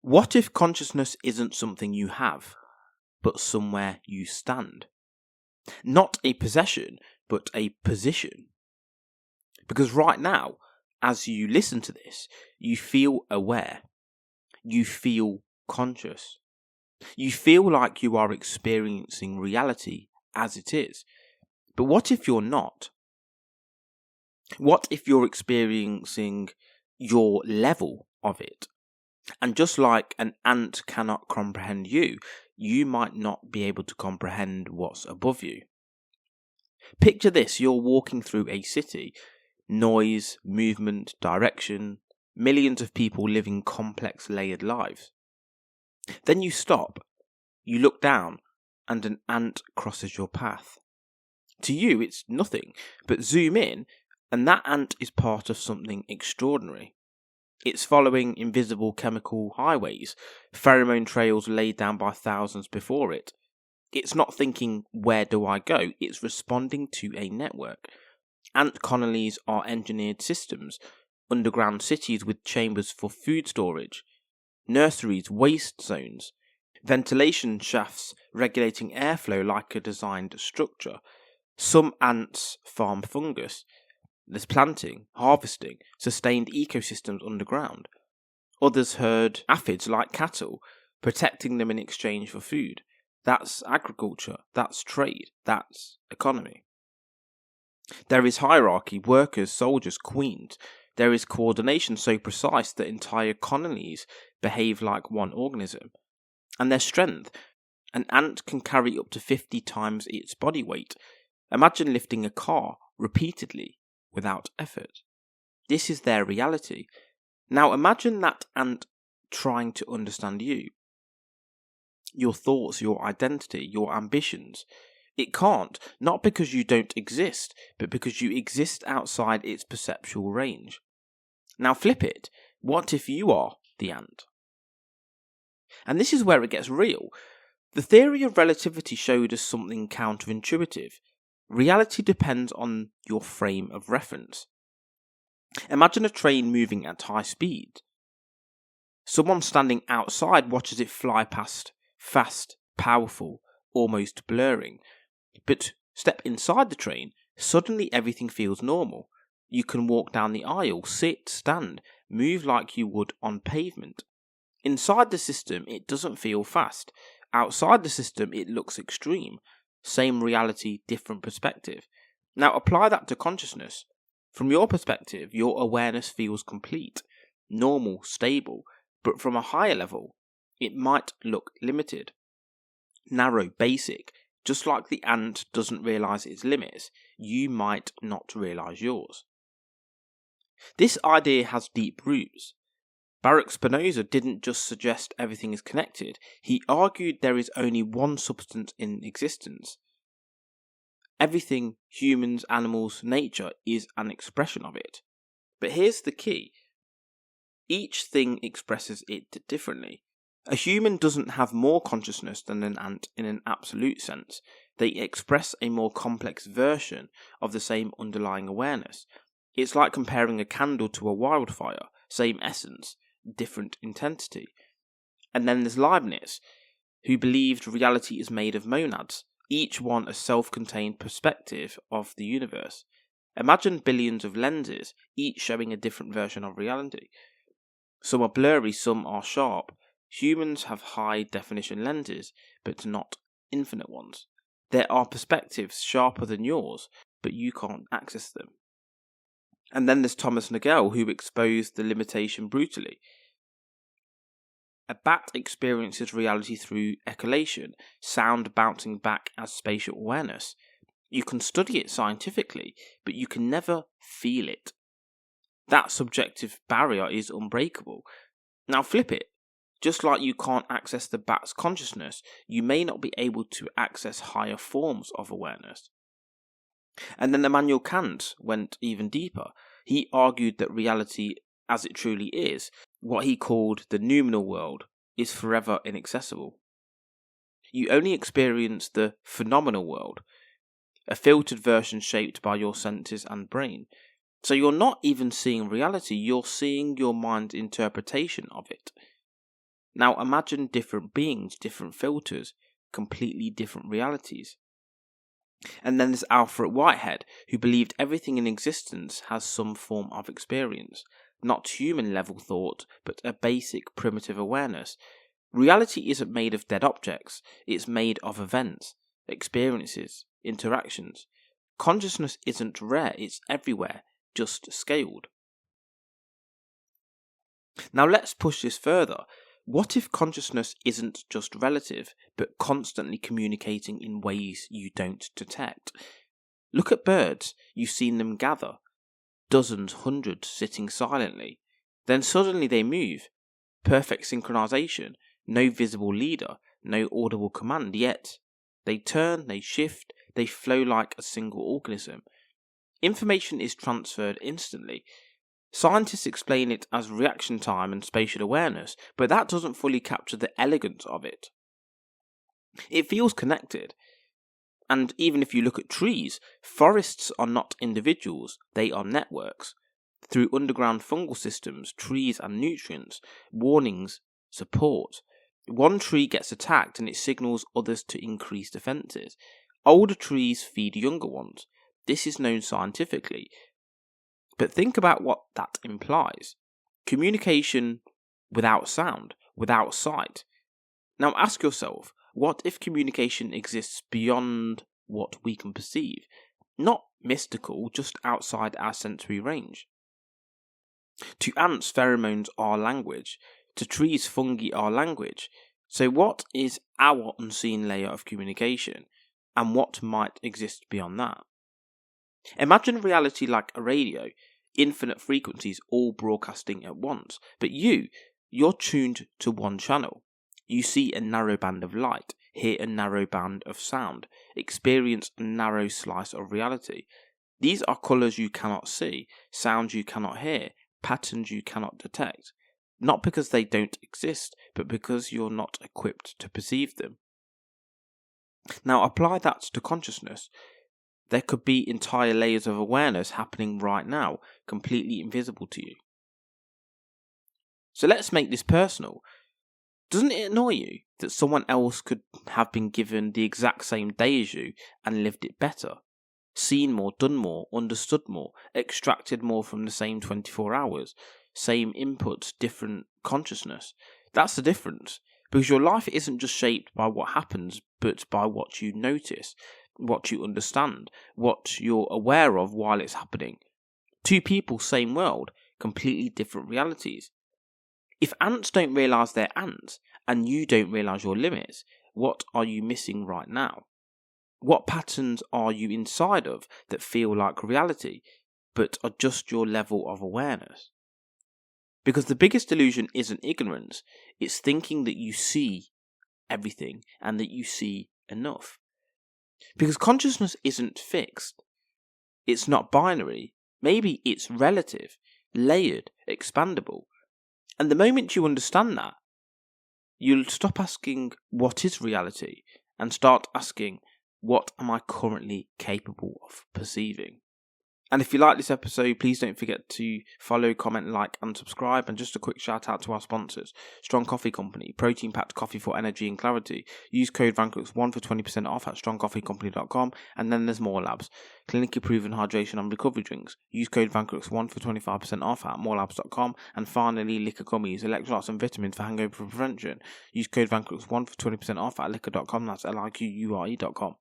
What if consciousness isn't something you have, but somewhere you stand? Not a possession, but a position. Because right now, as you listen to this, you feel aware. You feel conscious. You feel like you are experiencing reality as it is. But what if you're not? What if you're experiencing your level of it? And just like an ant cannot comprehend you, you might not be able to comprehend what's above you. Picture this, you're walking through a city. Noise, movement, direction, millions of people living complex layered lives. Then you stop, you look down, and an ant crosses your path. To you it's nothing, but zoom in, and that ant is part of something extraordinary. It's following invisible chemical highways, pheromone trails laid down by thousands before it. It's not thinking, where do I go? It's responding to a network. Ant colonies are engineered systems, underground cities with chambers for food storage, nurseries, waste zones, ventilation shafts regulating airflow like a designed structure. Some ants farm fungus. There's planting, harvesting, sustained ecosystems underground. Others herd aphids like cattle, protecting them in exchange for food. That's agriculture, that's trade, that's economy. There is hierarchy, workers, soldiers, queens. There is coordination so precise that entire colonies behave like one organism. And their strength. An ant can carry up to 50 times its body weight. Imagine lifting a car repeatedly without effort. This is their reality. Now imagine that ant trying to understand you. Your thoughts, your identity, your ambitions. It can't, not because you don't exist, but because you exist outside its perceptual range. Now flip it. What if you are the ant? And this is where it gets real. The theory of relativity showed us something counterintuitive. Reality depends on your frame of reference. Imagine a train moving at high speed. Someone standing outside watches it fly past, fast, powerful, almost blurring. But step inside the train, suddenly everything feels normal. You can walk down the aisle, sit, stand, move like you would on pavement. Inside the system, it doesn't feel fast. Outside the system, it looks extreme. Same reality, different perspective. Now apply that to consciousness. From your perspective, your awareness feels complete, normal, stable, but from a higher level, it might look limited, narrow, basic. Just like the ant doesn't realise its limits, you might not realise yours. This idea has deep roots. Spinoza didn't just suggest everything is connected, he argued there is only one substance in existence. Everything, humans, animals, nature, is an expression of it. But here's the key. Each thing expresses it differently. A human doesn't have more consciousness than an ant in an absolute sense. They express a more complex version of the same underlying awareness. It's like comparing a candle to a wildfire, same essence, different intensity. And then there's Leibniz, who believed reality is made of monads, each one a self-contained perspective of the universe. Imagine billions of lenses, each showing a different version of reality. Some are blurry, some are sharp. Humans have high-definition lenses, but not infinite ones. There are perspectives sharper than yours, but you can't access them. And then there's Thomas Nagel, who exposed the limitation brutally. A bat experiences reality through echolation, sound bouncing back as spatial awareness. You can study it scientifically, but you can never feel it. That subjective barrier is unbreakable. Now flip it. Just like you can't access the bat's consciousness, you may not be able to access higher forms of awareness. And then Immanuel Kant went even deeper. He argued that reality, as it truly is, what he called the noumenal world, is forever inaccessible. You only experience the phenomenal world, a filtered version shaped by your senses and brain. So you're not even seeing reality, you're seeing your mind's interpretation of it. Now imagine different beings, different filters, completely different realities. And then there's Alfred Whitehead, who believed everything in existence has some form of experience, not human level thought, but a basic primitive awareness. Reality isn't made of dead objects, it's made of events, experiences, interactions. Consciousness isn't rare, it's everywhere, just scaled. Now let's push this further. What if consciousness isn't just relative, but constantly communicating in ways you don't detect? Look at birds, you've seen them gather, dozens, hundreds sitting silently. Then suddenly they move. Perfect synchronization, no visible leader, no audible command, yet they turn, they shift, they flow like a single organism. Information is transferred instantly. Scientists explain it as reaction time and spatial awareness, but that doesn't fully capture the elegance of it. It feels connected. And even if you look at trees, forests are not individuals, they are networks. Through underground fungal systems, trees and nutrients, warnings, support. One tree gets attacked and it signals others to increase defences. Older trees feed younger ones. This is known scientifically. But think about what that implies. Communication without sound, without sight. Now ask yourself, what if communication exists beyond what we can perceive? Not mystical, just outside our sensory range. To ants, pheromones are language. To trees, fungi are language. So what is our unseen layer of communication? And what might exist beyond that? Imagine reality like a radio, infinite frequencies all broadcasting at once, but you're tuned to one channel. You see a narrow band of light, hear a narrow band of sound, experience a narrow slice of reality. These are colours you cannot see, sounds you cannot hear, patterns you cannot detect. Not because they don't exist, but because you're not equipped to perceive them. Now apply that to consciousness. There could be entire layers of awareness happening right now, completely invisible to you. So let's make this personal. Doesn't it annoy you that someone else could have been given the exact same day as you and lived it better? Seen more, done more, understood more, extracted more from the same 24 hours, same inputs, different consciousness. That's the difference, because your life isn't just shaped by what happens, but by what you notice, what you understand, what you're aware of while it's happening. Two people, same world, completely different realities. If ants don't realise they're ants, and you don't realise your limits, what are you missing right now? What patterns are you inside of that feel like reality, but are just your level of awareness? Because the biggest illusion isn't ignorance, it's thinking that you see everything and that you see enough. Because consciousness isn't fixed. It's not binary. Maybe it's relative, layered, expandable. And the moment you understand that, you'll stop asking, what is reality? And start asking, what am I currently capable of perceiving? And if you like this episode, please don't forget to follow, comment, like, and subscribe. And just a quick shout out to our sponsors: Strong Coffee Company, protein-packed coffee for energy and clarity. Use code Vancrux1 for 20% off at strongcoffeecompany.com. And then there's More Labs, clinically proven hydration and recovery drinks. Use code Vancrux1 for 25% off at morelabs.com. And finally, liquor gummies, electrolytes and vitamins for hangover prevention. Use code Vancrux1 for 20% off at liquor.com. That's liquure.com.